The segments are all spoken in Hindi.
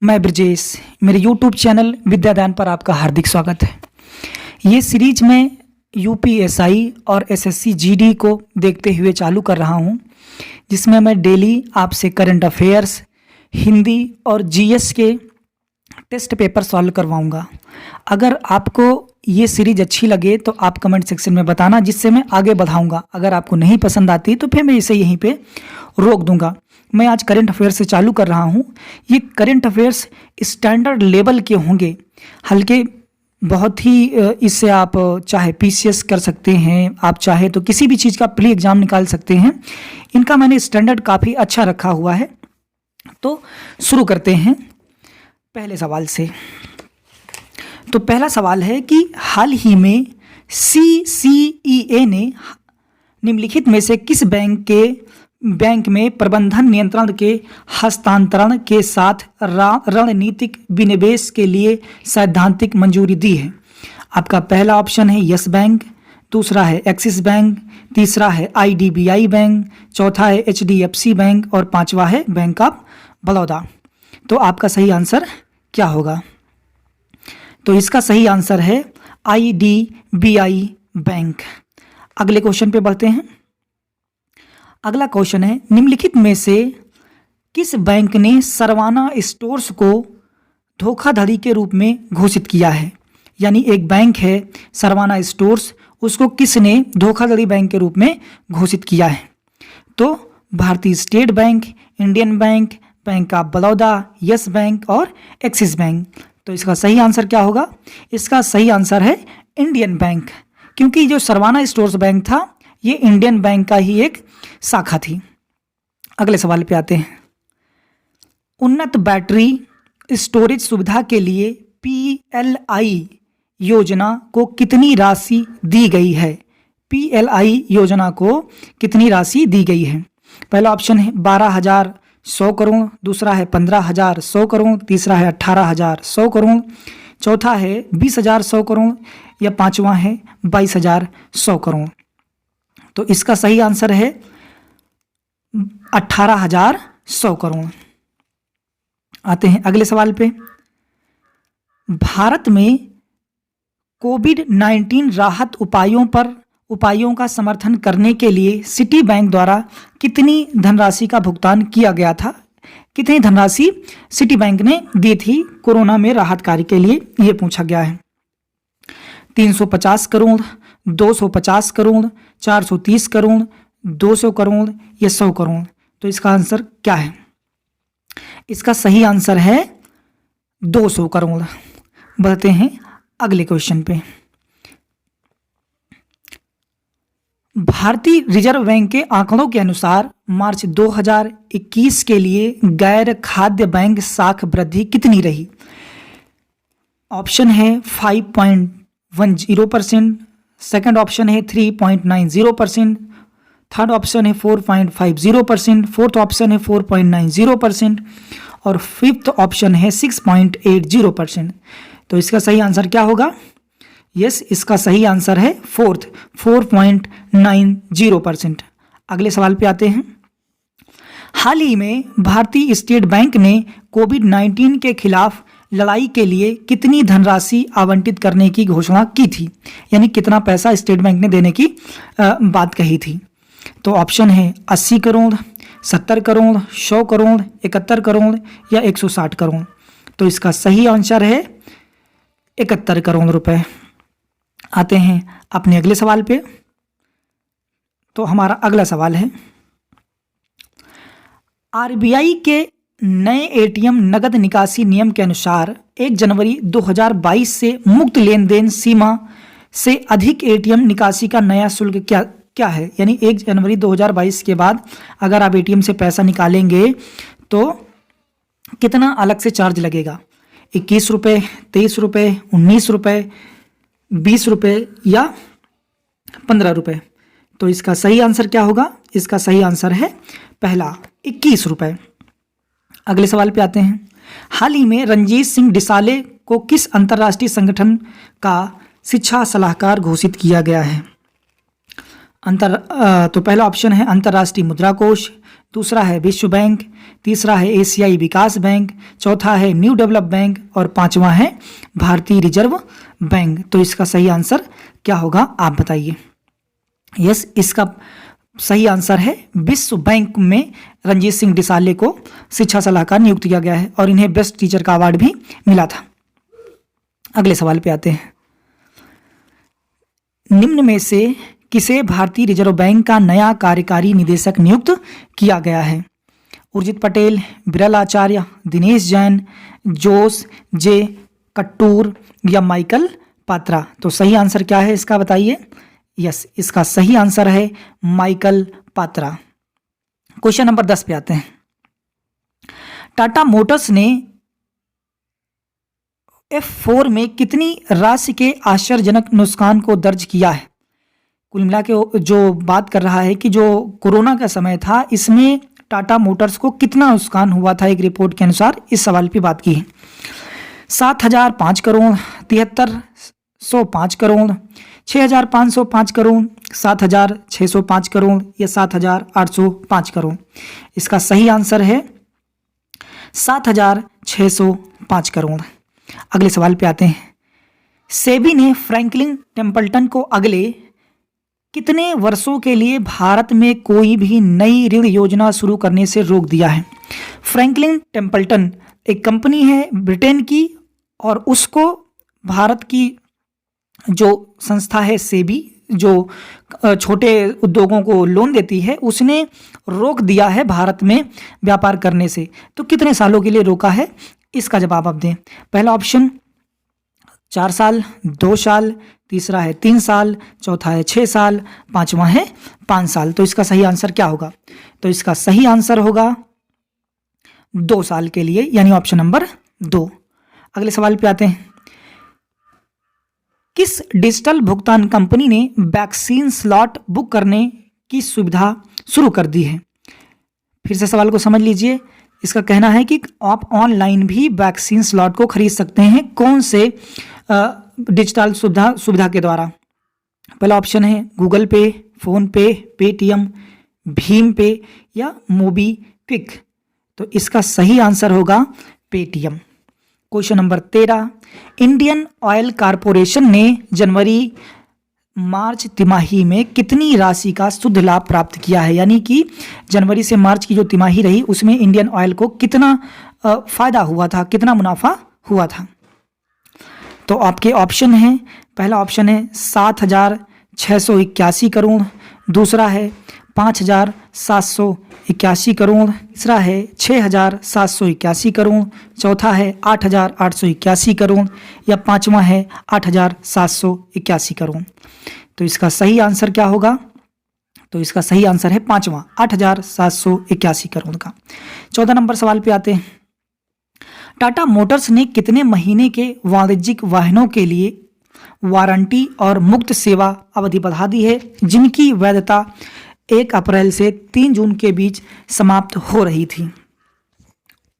मैं ब्रजेश, मेरे YouTube चैनल विद्यादान पर आपका हार्दिक स्वागत है। ये सीरीज मैं यूपीएसआई और एसएससी जीडी को देखते हुए चालू कर रहा हूँ, जिसमें मैं डेली आपसे करंट अफेयर्स, हिंदी और जीएस के टेस्ट पेपर सॉल्व करवाऊँगा। अगर आपको ये सीरीज अच्छी लगे तो आप कमेंट सेक्शन में बताना, जिससे मैं आगे बढ़ाऊँगा। अगर आपको नहीं पसंद आती तो फिर मैं इसे यहीं पे रोक दूँगा। मैं आज करंट अफेयर्स से चालू कर रहा हूँ। ये करंट अफेयर्स स्टैंडर्ड लेवल के होंगे, हल्के बहुत ही। इससे आप चाहे पीसीएस कर सकते हैं, आप चाहे तो किसी भी चीज़ का प्री एग्ज़ाम निकाल सकते हैं। इनका मैंने स्टैंडर्ड काफ़ी अच्छा रखा हुआ है। तो शुरू करते हैं पहले सवाल से। तो पहला सवाल है कि हाल ही में CCEA ने निम्नलिखित में से किस बैंक में प्रबंधन नियंत्रण के हस्तांतरण के साथ रणनीतिक विनिवेश के लिए सैद्धांतिक मंजूरी दी है? आपका पहला ऑप्शन है यस बैंक, दूसरा है एक्सिस बैंक, तीसरा है IDBI बैंक, चौथा है HDFC बैंक और पांचवा है बैंक ऑफ बड़ौदा। तो आपका सही आंसर क्या होगा? तो इसका सही आंसर है IDBI बैंक। अगले क्वेश्चन पे बढ़ते हैं। अगला क्वेश्चन है, निम्नलिखित में से किस बैंक ने सरवाना स्टोर्स को धोखाधड़ी के रूप में घोषित किया है? यानी एक बैंक है सरवाना स्टोर्स, उसको किसने धोखाधड़ी बैंक के रूप में घोषित किया है? तो भारतीय state bank, Indian bank, bank of Baroda, yes bank और एक्सिस बैंक। तो इसका सही आंसर क्या होगा? इसका सही आंसर है इंडियन बैंक, क्योंकि जो सरवाना स्टोर्स बैंक था ये इंडियन बैंक का ही एक शाखा थी। अगले सवाल पे आते हैं। उन्नत बैटरी स्टोरेज सुविधा के लिए PLI योजना को कितनी राशि दी गई है? PLI योजना को कितनी राशि दी गई है? पहला ऑप्शन है 12,100 करोड़, दूसरा है 15,100 करोड़, तीसरा है 18,100 करोड़, चौथा है 20,100 करोड़ या पांचवा है 22,100 करोड़। तो इसका सही आंसर है 18,100 करोड़। आते हैं अगले सवाल पे। भारत में कोविड-19 राहत उपायों का समर्थन करने के लिए सिटी बैंक द्वारा कितनी धनराशि का भुगतान किया गया था? कितनी धनराशि सिटी बैंक ने दी थी कोरोना में राहत कार्य के लिए? ये पूछा गया है। 350 करोड़, 250 करोड़, 430 करोड़, 200 करोड़ या 100 करोड़। तो इसका आंसर क्या है? इसका सही आंसर है 200 करोड़। बढ़ते हैं अगले क्वेश्चन पे। भारतीय रिजर्व बैंक के आंकड़ों के अनुसार मार्च 2021 के लिए गैर खाद्य बैंक साख वृद्धि कितनी रही? ऑप्शन है 5.10%, सेकंड ऑप्शन है 3.90%, थर्ड ऑप्शन है 4.50%, फोर्थ ऑप्शन है 4.90% और फिफ्थ ऑप्शन है 6.80%। तो इसका सही आंसर क्या होगा? यस, इसका सही आंसर है 4.90%। अगले सवाल पे आते हैं। हाल ही में भारतीय स्टेट बैंक ने कोविड-19 के खिलाफ लड़ाई के लिए कितनी धनराशि आवंटित करने की घोषणा की थी? यानी कितना पैसा स्टेट बैंक ने देने की बात कही थी? तो ऑप्शन है 80 करोड़, 70 करोड़, 100 करोड़, 71 करोड़ या 160 करोड़। तो इसका सही आंसर है 71 करोड़ रुपए। आते हैं अपने अगले सवाल पे। तो हमारा अगला सवाल है, RBI के नए ATM नगद निकासी नियम के अनुसार 1 जनवरी 2022 से मुक्त लेन देन सीमा से अधिक ATM निकासी का नया शुल्क क्या है? यानी 1 जनवरी 2022 के बाद अगर आप ATM से पैसा निकालेंगे तो कितना अलग से चार्ज लगेगा? 21 रुपये, 23 रुपये, 19 रुपये, 20 रुपये या 15 रुपये। तो इसका सही आंसर क्या होगा? इसका सही आंसर है पहला 21 रुपये। अगले सवाल पे आते हैं। हाल ही में रणजीत सिंह डिसाले को किस अंतर्राष्ट्रीय संगठन का शिक्षा सलाहकार घोषित किया गया है? तो पहला ऑप्शन है अंतर्राष्ट्रीय मुद्रा कोष, दूसरा है विश्व बैंक, तीसरा है एशियाई विकास बैंक, चौथा है न्यू डेवलप बैंक और पांचवा है भारतीय रिजर्व बैंक। तो इसका सही आंसर क्या होगा आप बताइए। यस, इसका सही आंसर है विश्व बैंक में रंजीत सिंह डिसाले को शिक्षा सलाहकार नियुक्त किया गया है और इन्हें बेस्ट टीचर का अवार्ड भी मिला था। अगले सवाल पे आते हैं। निम्न में से किसे भारतीय रिजर्व बैंक का नया कार्यकारी निदेशक नियुक्त किया गया है? उर्जित पटेल, विरल आचार्य, दिनेश जैन, जोस जे कट्टूर या माइकल पात्रा। तो सही आंसर क्या है इसका बताइए। यस, इसका सही आंसर है माइकल पात्रा। क्वेश्चन नंबर 10 पे आते हैं। टाटा मोटर्स ने F4 में कितनी राशि के आश्चर्यजनक नुकसान को दर्ज किया है? कुल मिला के जो बात कर रहा है कि जो कोरोना का समय था इसमें टाटा मोटर्स को कितना नुकसान हुआ था, एक रिपोर्ट के अनुसार इस सवाल पे बात की है। 7,005 करोड़, 7,305 करोड़, 6,505 करोड़, 7,605 करोड़ या 7,805 करोड़। इसका सही आंसर है 7,605 करोड़। अगले सवाल पे आते हैं। सेबी ने फ्रैंकलिन टेम्पल्टन को अगले कितने वर्षों के लिए भारत में कोई भी नई ऋण योजना शुरू करने से रोक दिया है? फ्रैंकलिन टेम्पल्टन एक कंपनी है ब्रिटेन की और उसको भारत की जो संस्था है सेबी, जो छोटे उद्योगों को लोन देती है, उसने रोक दिया है भारत में व्यापार करने से। तो कितने सालों के लिए रोका है इसका जवाब आप दें। पहला ऑप्शन 4 साल, 2 साल, तीसरा है 3 साल, चौथा है 6 साल, पांचवा है 5 साल। तो इसका सही आंसर क्या होगा? तो इसका सही आंसर होगा 2 साल के लिए, यानी ऑप्शन नंबर 2। अगले सवाल पे आते हैं। किस डिजिटल भुगतान कंपनी ने वैक्सीन स्लॉट बुक करने की सुविधा शुरू कर दी है? फिर से सवाल को समझ लीजिए। इसका कहना है कि आप ऑनलाइन भी वैक्सीन स्लॉट को खरीद सकते हैं। कौन से डिजिटल सुविधा के द्वारा? पहला ऑप्शन है गूगल पे, फोन पे, पेटीएम, भीम पे या मोबीक्विक। तो इसका सही आंसर होगा Paytm. Question number 13। Indian oil corporation ने जनवरी मार्च तिमाही में कितनी राशि का शुद्ध लाभ प्राप्त किया है? यानी कि जनवरी से मार्च की जो तिमाही रही उसमें इंडियन ऑयल को कितना फायदा हुआ था, कितना मुनाफा हुआ था? तो आपके ऑप्शन हैं, पहला ऑप्शन है 7,681 करोड़, दूसरा है 5,781 करोड़, तीसरा है 6,781 करोड़, चौथा है 8,881 करोड़ या पांचवा है 8,781 करोड़। तो इसका सही आंसर क्या होगा? तो इसका सही आंसर है पांचवा, 8,781 करोड़ का। 14 नंबर सवाल पे आते हैं। टाटा मोटर्स ने कितने महीने के वाणिज्यिक वाहनों के लिए वारंटी और मुक्त सेवा अवधि बढ़ा दी है, जिनकी वैधता 1 अप्रैल से 3 जून के बीच समाप्त हो रही थी?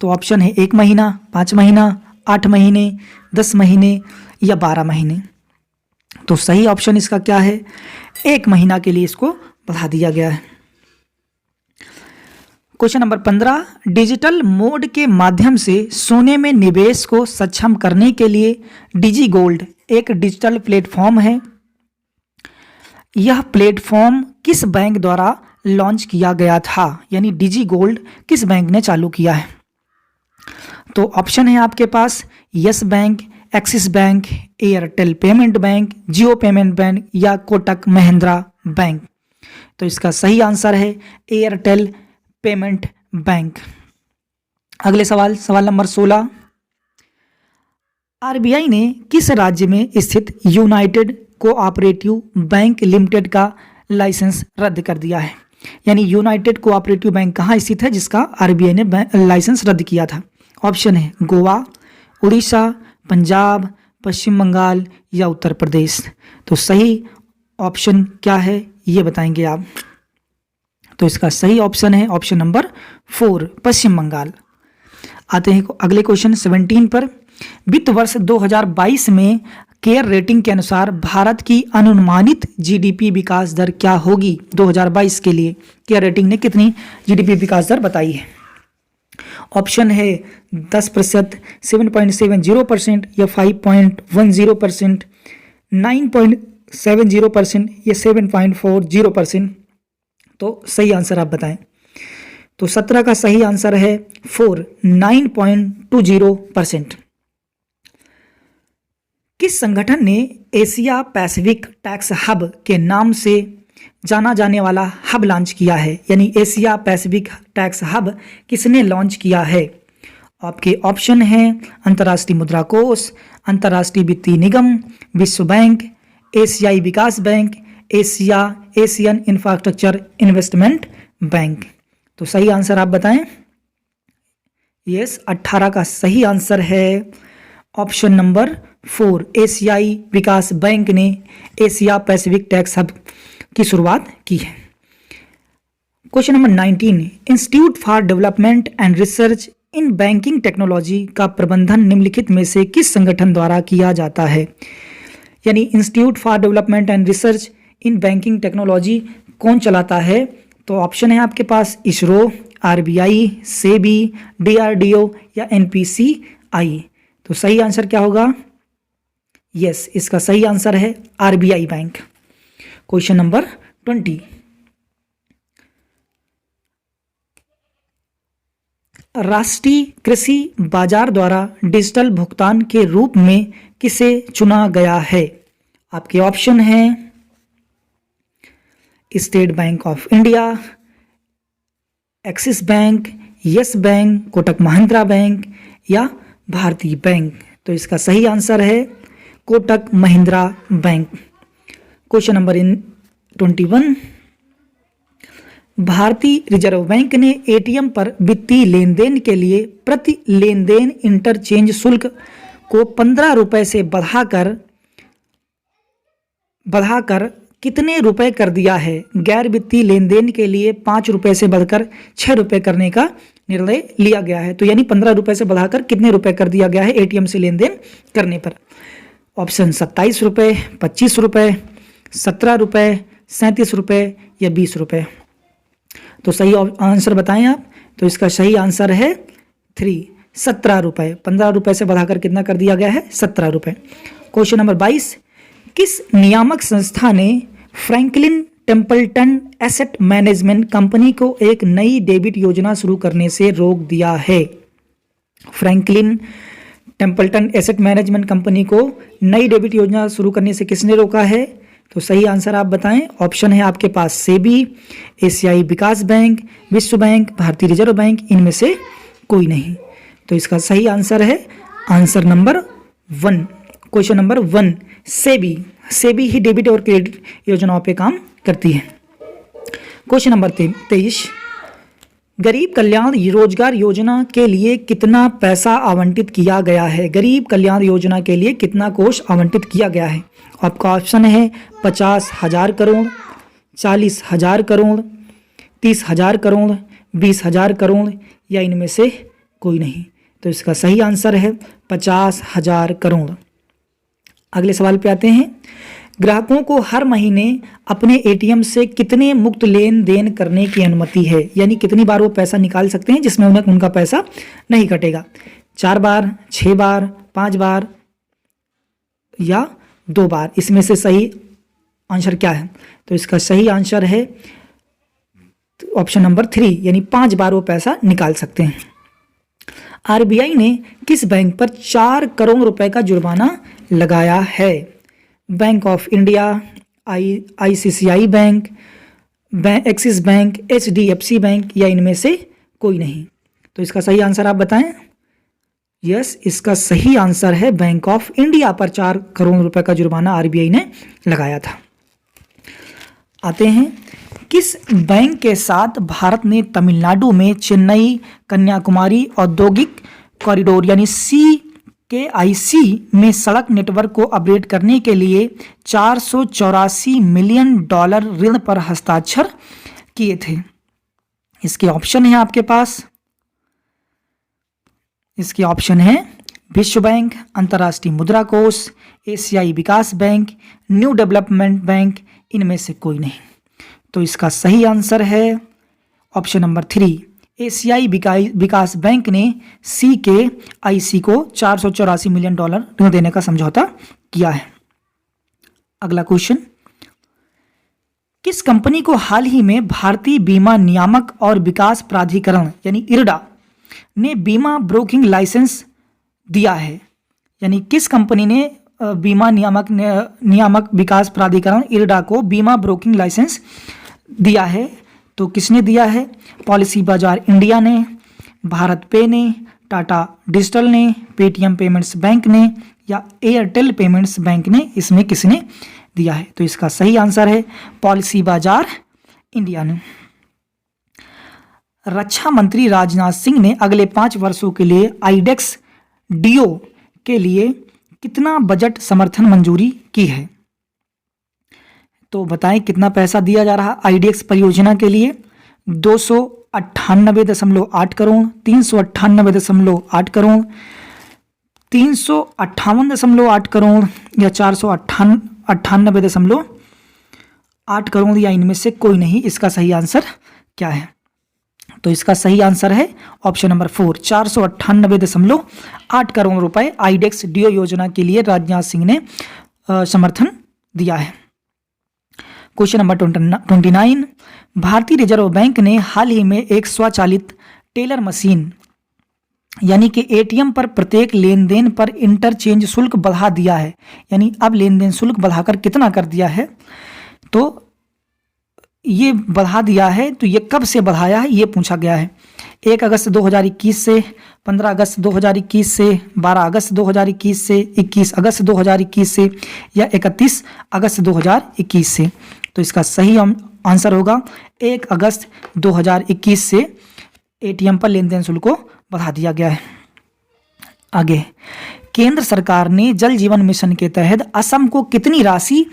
तो ऑप्शन है 1 महीना, 5 महीना, 8 महीने, 10 महीने या 12 महीने। तो सही ऑप्शन इसका क्या है? 1 महीना के लिए इसको बढ़ा दिया गया है। Question number 15। डिजिटल मोड के माध्यम से सोने में निवेश को सक्षम करने के लिए डिजी गोल्ड एक डिजिटल प्लेटफॉर्म है। यह प्लेटफॉर्म किस बैंक द्वारा लॉन्च किया गया था? यानी डिजी गोल्ड किस बैंक ने चालू किया है? तो ऑप्शन है आपके पास Yes Bank, Axis Bank, Airtel Payment Bank, Jio Payment Bank या कोटक महिंद्रा बैंक। तो इसका सही आंसर है एयरटेल पेमेंट बैंक। अगले सवाल, सवाल नंबर 16। आरबीआई ने किस राज्य में स्थित यूनाइटेड कोऑपरेटिव बैंक लिमिटेड का लाइसेंस रद्द कर दिया है? यानी यूनाइटेड कोऑपरेटिव बैंक कहाँ स्थित है जिसका आरबीआई ने लाइसेंस रद्द किया था? ऑप्शन है गोवा, उड़ीसा, पंजाब, पश्चिम बंगाल या उत्तर प्रदेश। तो सही ऑप्शन क्या है ये बताएंगे आप। तो इसका सही ऑप्शन है ऑप्शन नंबर 4, पश्चिम बंगाल। आते हैं अगले क्वेश्चन 17 पर। वित्त वर्ष 2022 में केयर रेटिंग के अनुसार भारत की अनुमानित जीडीपी विकास दर क्या होगी 2022 के लिए? केयर रेटिंग ने कितनी जीडीपी विकास दर बताई है? ऑप्शन है 10%, 7.70% या 5.10%, 9.70% या 7.40%। तो सही आंसर आप बताएं। तो 17 का सही आंसर है 9.20%। किस संगठन ने एशिया पैसिफिक टैक्स हब के नाम से जाना जाने वाला हब लॉन्च किया है? यानी एशिया पैसिफिक टैक्स हब किसने लॉन्च किया है? आपके ऑप्शन हैं अंतर्राष्ट्रीय मुद्रा कोष, अंतर्राष्ट्रीय वित्तीय निगम, विश्व बैंक, एशियाई विकास bank, Asian Infrastructure Investment Bank. तो सही आंसर आप बताएं। यस, 18 का सही आंसर है ऑप्शन नंबर 4, एशियाई विकास बैंक ने एशिया पैसिफिक टैक्स हब की शुरुआत की है। Question number 19, institute for development and research in banking technology का प्रबंधन निम्नलिखित में से किस संगठन द्वारा किया जाता है? यानी institute for development and research in banking technology कौन चलाता है? तो ऑप्शन है आपके पास इसरो, आरबीआई, सेबी, डीआरडीओ या एनपीसीआई। तो सही आंसर क्या होगा? यस, इसका सही आंसर है आरबीआई बैंक। क्वेश्चन नंबर 20, राष्ट्रीय कृषि बाजार द्वारा डिजिटल भुगतान के रूप में किसे चुना गया है? आपके ऑप्शन हैं state bank of India, axis bank, yes bank, Kotak Mahindra bank या भारतीय बैंक। तो इसका सही आंसर है Kotak Mahindra bank. Question number 21, भारतीय रिजर्व बैंक ने एटीएम पर वित्तीय लेन देन के लिए प्रति लेन देन इंटरचेंज शुल्क को 15 रुपए से बढ़ाकर कितने रुपए कर दिया है? गैर वित्तीय लेन देन के लिए 5 रुपए से बढ़कर 6 रुपए करने का निर्णय लिया गया है। तो यानी 15 रुपए से बढ़ाकर कितने रुपए कर दिया गया है एटीएम से लेन देन करने पर? ऑप्शन 27 रुपए, 25 रुपए, 17 रुपए, 37 रुपए या 20 रुपए। तो सही आंसर बताएं आप। तो इसका सही आंसर है 3, 17 रुपए। 15 रुपए से बढ़ाकर कितना कर दिया गया है? 17 रुपए। क्वेश्चन नंबर 22, किस नियामक संस्था ने Franklin Templeton asset management company को एक नई डेबिट योजना शुरू करने से रोक दिया है? Franklin Templeton asset management company को नई डेबिट योजना शुरू करने से किसने रोका है? तो सही आंसर आप बताएं। ऑप्शन है आपके पास सेबी, एशियाई विकास बैंक, विश्व बैंक, भारतीय रिजर्व बैंक, इनमें से कोई नहीं। तो इसका सही आंसर है answer number 1। Question number 1, SEBI ही डेबिट और क्रेडिट योजनाओं पे काम करती है। क्वेश्चन नंबर 23, गरीब कल्याण रोजगार योजना के लिए कितना पैसा आवंटित किया गया है? गरीब कल्याण योजना के लिए कितना कोष आवंटित किया गया है? आपका ऑप्शन है 50,000 करोड़, 40,000 करोड़, 30,000 करोड़, 20,000 करोड़ या इनमें से कोई नहीं। तो इसका सही आंसर है 50,000 करोड़। अगले सवाल पे आते हैं, ग्राहकों को हर महीने अपने एटीएम से कितने मुक्त लेन देन करने की अनुमति है? यानी कितनी बार वो पैसा निकाल सकते हैं जिसमें उनका पैसा नहीं कटेगा? 4 बार, 6 बार, 5 बार या 2 बार? इसमें से सही आंसर क्या है? तो इसका सही आंसर है ऑप्शन नंबर 3, यानी 5 बार वो पैसा निकाल सकते हैं। आरबीआई ने किस बैंक पर 4 करोड़ रुपए का जुर्माना लगाया है? Bank of India, ICICI bank, Axis bank, HDFC bank या इनमें से कोई नहीं। तो इसका सही आंसर आप बताएं। यस, इसका सही आंसर है बैंक ऑफ इंडिया पर 4 करोड़ रुपए का जुर्माना आरबीआई ने लगाया था। आते हैं, किस बैंक के साथ भारत ने तमिलनाडु में चेन्नई कन्याकुमारी औद्योगिक कॉरिडोर यानी CKIC में सड़क नेटवर्क को अपग्रेड करने के लिए $484 मिलियन ऋण पर हस्ताक्षर किए थे? इसके ऑप्शन है आपके पास। इसके ऑप्शन है विश्व बैंक, अंतर्राष्ट्रीय मुद्रा कोष, एशियाई विकास बैंक, न्यू डेवलपमेंट बैंक, इनमें से कोई नहीं। तो इसका सही आंसर है ऑप्शन नंबर 3, एशियाई विकास बैंक ने CKIC को $484 मिलियन ऋण देने का समझौता किया है। अगला क्वेश्चन, किस कंपनी को हाल ही में भारतीय बीमा नियामक और विकास प्राधिकरण यानी IRDA ने बीमा ब्रोकिंग लाइसेंस दिया है? यानी किस कंपनी ने बीमा नियामक विकास प्राधिकरण IRDA को बीमा ब्रोकिंग लाइसेंस दिया है? तो किसने दिया है? पॉलिसी बाजार इंडिया ने, भारत पे ने, टाटा डिजिटल ने, पेटीएम पेमेंट्स बैंक ने या एयरटेल पेमेंट्स बैंक ने, इसमें किसने दिया है? तो इसका सही आंसर है पॉलिसी बाजार इंडिया ने। रक्षा मंत्री राजनाथ सिंह ने अगले 5 वर्षों के लिए आईडेक्स डीओ के लिए कितना बजट समर्थन मंजूरी की है? तो बताएं कितना पैसा दिया जा रहा आईडीएक्स परियोजना के लिए? 298.8 करोड़, 398.8 करोड़, 358.8 करोड़ या 498.8 करोड़ या इनमें से कोई नहीं। इसका सही आंसर क्या है? तो इसका सही आंसर है ऑप्शन नंबर 4, 498.8 करोड़ रुपए आईडेक्स डीओ योजना के लिए राजनाथ सिंह ने समर्थन दिया है। क्वेश्चन नंबर 29, भारतीय रिजर्व बैंक ने हाल ही में एक स्वचालित टेलर मशीन यानी कि ATM पर प्रत्येक लेनदेन पर इंटरचेंज शुल्क बढ़ा दिया है। यानी अब लेनदेन शुल्क बढ़ाकर कितना कर दिया है? तो ये बढ़ा दिया है, तो ये कब से बढ़ाया है ये पूछा गया है। 1 अगस्त 2021 से, 15 अगस्त 2021 से, 12 अगस्त 2021 से, 21 अगस्त 2021 से या 31 अगस्त 2021 से। तो इसका सही आंसर होगा 1 अगस्त 2021 से ATM पर लेनदेन शुल्क को बढ़ा दिया गया है। आगे, केंद्र सरकार ने जल जीवन मिशन के तहत असम को कितनी राशि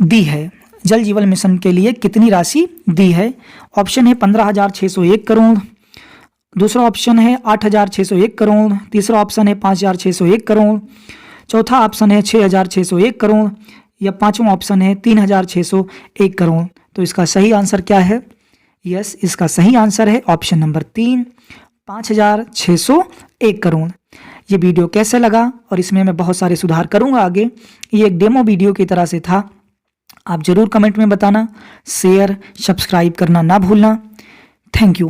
दी है? जल जीवन मिशन के लिए कितनी राशि दी है? ऑप्शन है 15,601 करोड़, दूसरा ऑप्शन है 8,601 करोड़, तीसरा ऑप्शन है 5,601 करोड़, चौथा ऑप्शन है 6,601 करोड़ या पांचवा ऑप्शन है 3,601 करोड़। तो इसका सही आंसर क्या है? यस, इसका सही आंसर है ऑप्शन नंबर 3, 5,601 करोड़। ये वीडियो कैसे लगा और इसमें मैं बहुत सारे सुधार करूंगा आगे। ये एक डेमो वीडियो की तरह से था। आप ज़रूर कमेंट में बताना, शेयर सब्सक्राइब करना ना भूलना। Thank you.